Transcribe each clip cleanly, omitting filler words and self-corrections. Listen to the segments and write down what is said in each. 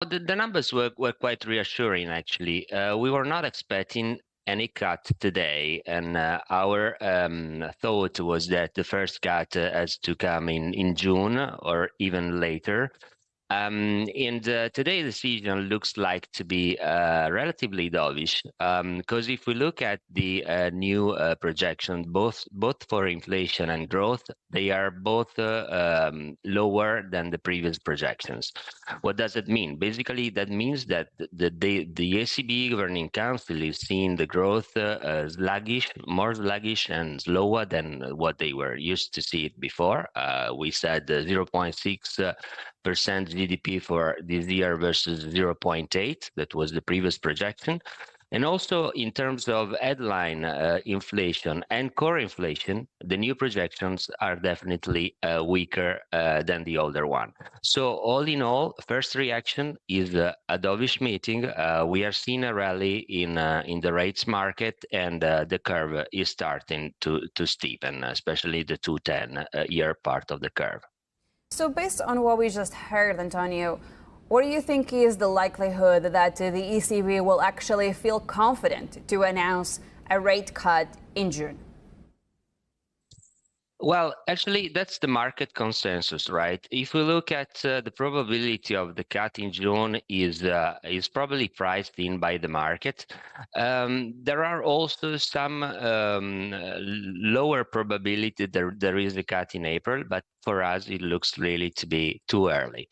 The numbers were quite reassuring, actually. We were not expecting any cut today, and our thought was that the first cut has to come in June or even later. And today's decision looks like to be relatively dovish, because if we look at the new projection, both for inflation and growth, they are both lower than the previous projections. What does it mean? Basically, that means that the ECB Governing Council is seeing the growth sluggish, more sluggish and slower than what they were used to see it before. We said 0.6% GDP for this year versus 0.8. That was the previous projection. And also in terms of headline inflation and core inflation, the new projections are definitely weaker than the older one. So all in all, first reaction is a dovish meeting. We are seeing a rally in the rates market, and the curve is starting to steepen, especially the 2-10-year part of the curve. So based on what we just heard, Antonio, what do you think is the likelihood that the ECB will actually feel confident to announce a rate cut in June? Well, actually, that's the market consensus, right? If we look at the probability of the cut in June is probably priced in by the market. There are also some lower probability there is a cut in April, but for us it looks really to be too early.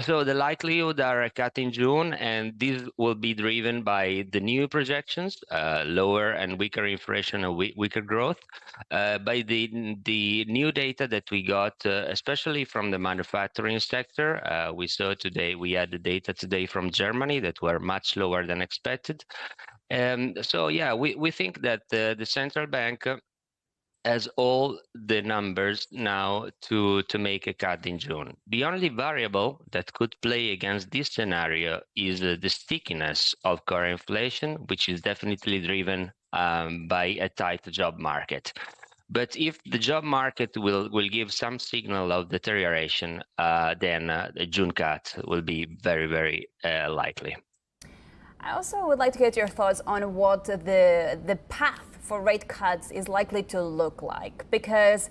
So the likelihood are a cut in June, and this will be driven by the new projections, lower and weaker inflation and weaker growth, by the new data that we got, especially from the manufacturing sector. We saw today, we had the data today from Germany that were much lower than expected. So yeah, we think that the central bank has all the numbers now to make a cut in June. The only variable that could play against this scenario is the stickiness of core inflation, which is definitely driven by a tight job market. But if the job market will give some signal of deterioration, then the June cut will be very, very likely. I also would like to get your thoughts on what the path for rate cuts is likely to look like. Because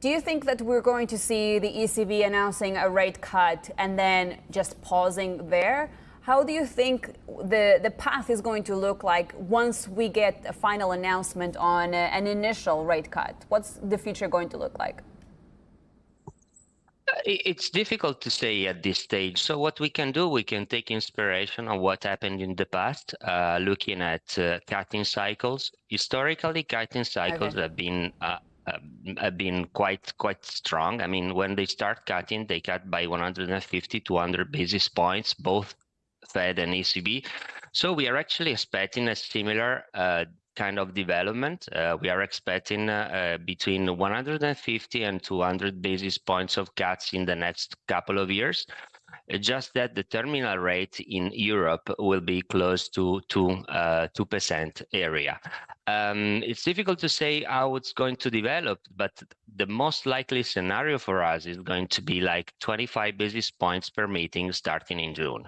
do you think that we're going to see the ECB announcing a rate cut and then just pausing there? How do you think the path is going to look like once we get a final announcement on an initial rate cut? What's the future going to look like? It's difficult to say at this stage. So what we can do, we can take inspiration on what happened in the past, looking at cutting cycles. Historically, cutting cycles have been quite strong. I mean, when they start cutting, they cut by 150 to 100 basis points, both Fed and ECB. So we are actually expecting a similar kind of development. We are expecting between 150 and 200 basis points of cuts in the next couple of years. Just that the terminal rate in Europe will be close to 2% area. It's difficult to say how it's going to develop, but the most likely scenario for us is going to be like 25 basis points per meeting starting in June.